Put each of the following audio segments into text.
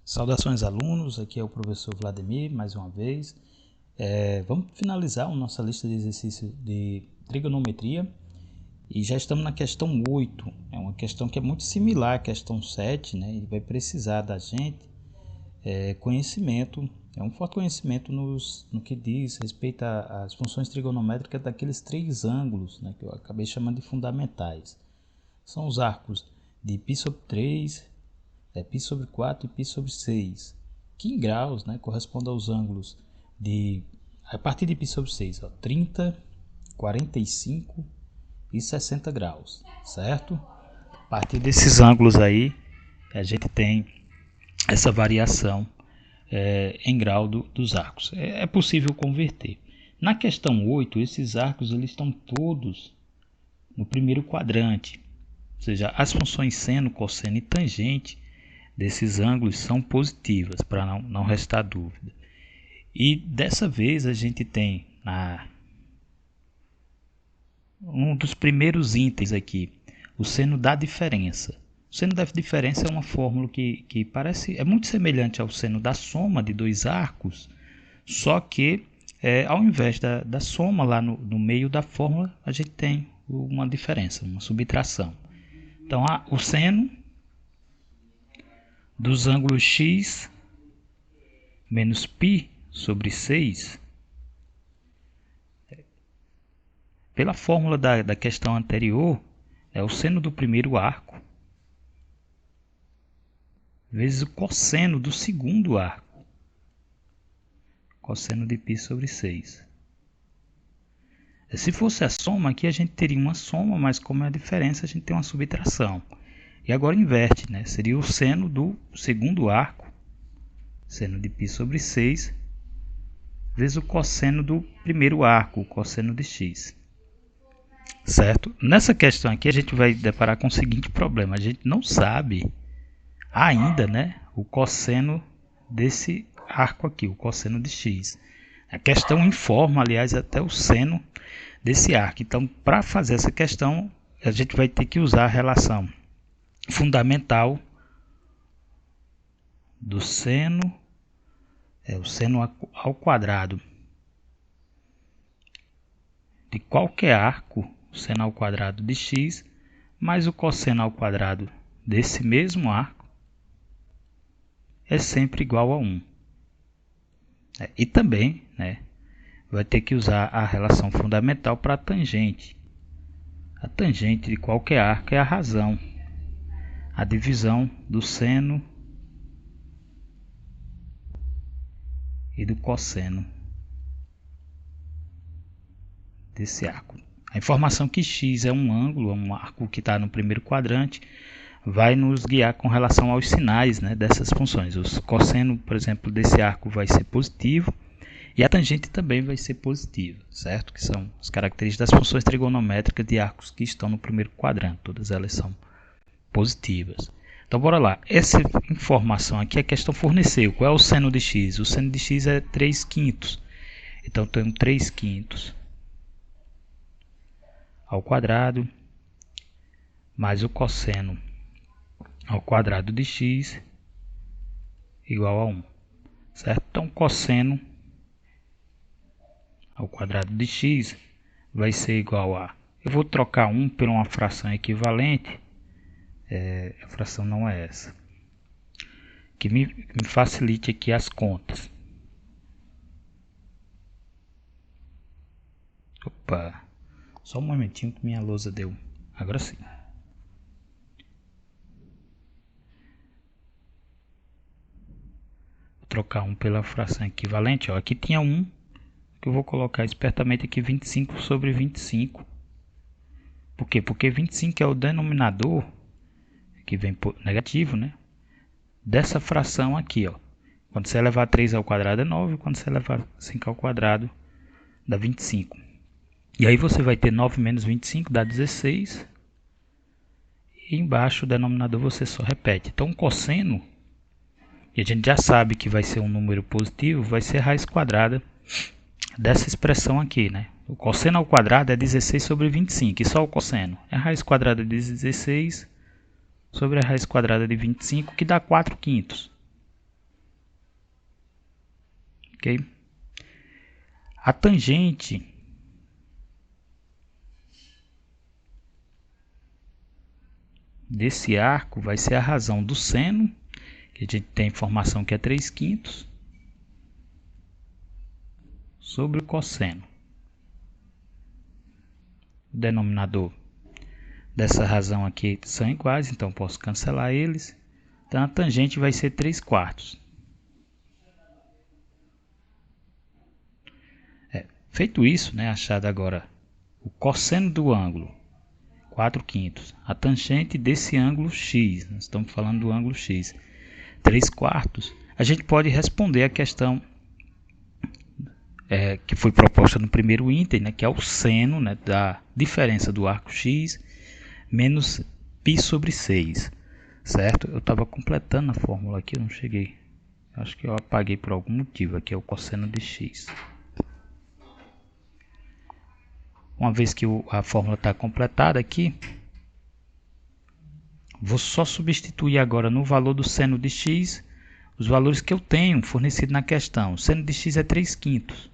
Saudações alunos, aqui é o professor Vladimir, mais uma vez. Vamos finalizar a nossa lista de exercícios de trigonometria e já estamos na questão 8. É uma questão que é muito similar à questão 7, né? E vai precisar da gente conhecimento, um forte conhecimento no que diz respeito às funções trigonométricas daqueles três ângulos, né? Que eu acabei chamando de fundamentais. São os arcos de π sobre 3, π sobre 4 e π sobre 6, que em graus, né, corresponde aos ângulos a partir de π sobre 6, 30, 45 e 60 graus, certo? A partir desses ângulos aí, a gente tem essa variação em grau dos arcos. É possível converter. Na questão 8, esses arcos eles estão todos no primeiro quadrante, ou seja, as funções seno, cosseno e tangente desses ângulos são positivas, para não restar dúvida. E dessa vez a gente tem um dos primeiros itens aqui, o seno da diferença. O seno da diferença é uma fórmula que é muito semelhante ao seno da soma de dois arcos, só que ao invés da soma lá no meio da fórmula, a gente tem uma diferença, uma subtração. Então, o seno dos ângulos x menos π sobre 6, pela fórmula da questão anterior, é o seno do primeiro arco vezes o cosseno do segundo arco, cosseno de π sobre 6. Se fosse a soma, aqui a gente teria uma soma, mas como é a diferença, a gente tem uma subtração. E agora inverte, né? Seria o seno do segundo arco, seno de π sobre 6, vezes o cosseno do primeiro arco, o cosseno de x. Certo? Nessa questão aqui a gente vai deparar com o seguinte problema. A gente não sabe ainda, né, o cosseno desse arco aqui, o cosseno de x. A questão informa, aliás, até o seno desse arco. Então, para fazer essa questão, a gente vai ter que usar a relação fundamental do seno, o seno ao quadrado de qualquer arco, o seno ao quadrado de x, mais o cosseno ao quadrado desse mesmo arco, é sempre igual a 1. E também, né, vai ter que usar a relação fundamental para a tangente. A tangente de qualquer arco é a razão, a divisão do seno e do cosseno desse arco. A informação que x é um ângulo, é um arco que está no primeiro quadrante, vai nos guiar com relação aos sinais, né, dessas funções. O cosseno, por exemplo, desse arco vai ser positivo e a tangente também vai ser positiva, certo? Que são as características das funções trigonométricas de arcos que estão no primeiro quadrante. Todas elas são positivas. Então, bora lá. Essa informação aqui a questão forneceu. Qual é o seno de x? O seno de x é 3/5. Então, tenho 3/5 ao quadrado mais o cosseno ao quadrado de x igual a 1. Certo? Então, cosseno ao quadrado de x vai ser igual a... Eu vou trocar 1 por uma fração equivalente. A fração não é essa. Que me facilite aqui as contas. Opa! Só um momentinho que minha lousa deu. Agora sim. Vou trocar 1 pela fração equivalente. Ó, aqui tinha 1, que eu vou colocar espertamente aqui 25 sobre 25. Por quê? Porque 25 é o denominador, que vem negativo, né, dessa fração aqui. Ó. Quando você elevar 3 ao quadrado é 9, quando você elevar 5 ao quadrado dá 25. E aí você vai ter 9 menos 25 dá 16. E embaixo o denominador você só repete. Então o cosseno, e a gente já sabe que vai ser um número positivo, vai ser a raiz quadrada dessa expressão aqui, né? O cosseno ao quadrado é 16 sobre 25, e só o cosseno é a raiz quadrada de 16 sobre a raiz quadrada de 25, que dá 4/5. ok? A tangente desse arco vai ser a razão do seno, que a gente tem a informação que é 3/5, sobre o cosseno. O denominador dessa razão aqui são iguais, então posso cancelar eles. Então a tangente vai ser 3/4. Feito isso, achado agora o cosseno do ângulo, 4/5. A tangente desse ângulo x, nós estamos falando do ângulo x, 3/4. A gente pode responder a questão que foi proposta no primeiro item, que é o seno da diferença do arco x menos π sobre 6. Certo? Eu estava completando a fórmula aqui, eu não cheguei. Acho que eu apaguei por algum motivo. Aqui é o cosseno de x. Uma vez que a fórmula está completada aqui, vou só substituir agora no valor do seno de x os valores que eu tenho fornecido na questão. O seno de x é 3/5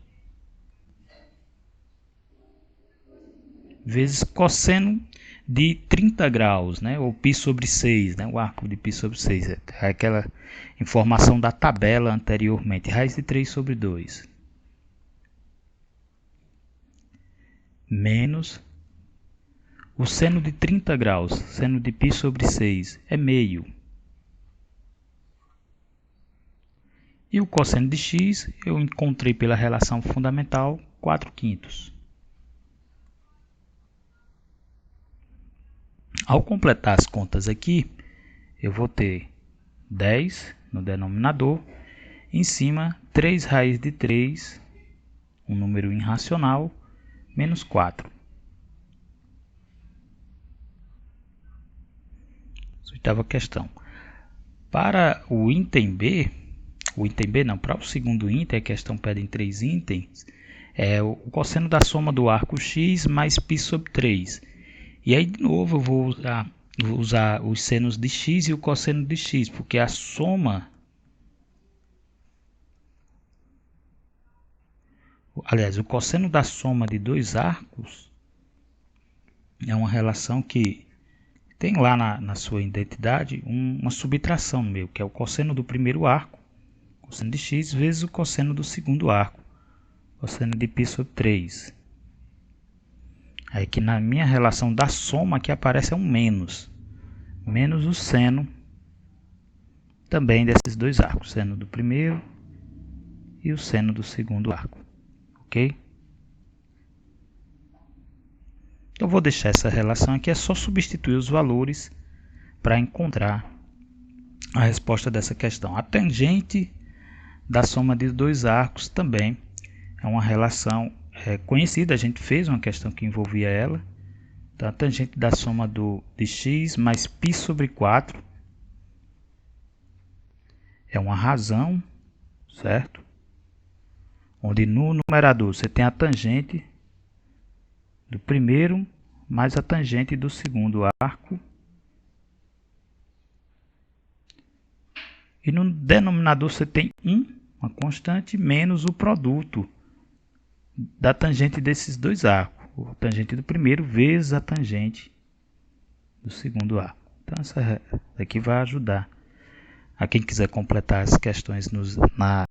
vezes cosseno de 30 graus, ou π sobre 6, o arco de π sobre 6. É aquela informação da tabela anteriormente, raiz de 3 sobre 2. Menos o seno de 30 graus, seno de π sobre 6, é meio. E o cosseno de x eu encontrei pela relação fundamental 4/5. Ao completar as contas aqui, eu vou ter 10 no denominador, em cima 3 raiz de 3, um número irracional, menos 4. Oitava questão. Para o item B não, para o segundo item, a questão pede em 3 itens, é o cosseno da soma do arco x mais π sobre 3. E aí, de novo, eu vou usar os senos de x e o cosseno de x, porque a soma... Aliás, o cosseno da soma de dois arcos é uma relação que tem lá na sua identidade uma subtração no meio, que é o cosseno do primeiro arco, cosseno de x, vezes o cosseno do segundo arco, cosseno de π sobre 3. Aí que na minha relação da soma que aparece é um menos o seno também desses dois arcos, seno do primeiro e o seno do segundo arco, ok? Então vou deixar essa relação aqui, é só substituir os valores para encontrar a resposta dessa questão. A tangente da soma de dois arcos também é uma relação conhecida, a gente fez uma questão que envolvia ela. Então, a tangente da soma de x mais π sobre 4 é uma razão, certo? Onde no numerador você tem a tangente do primeiro mais a tangente do segundo arco. E no denominador você tem uma constante, menos o produto da tangente desses dois arcos. A tangente do primeiro vezes a tangente do segundo arco. Então essa daqui vai ajudar a quem quiser completar as questões na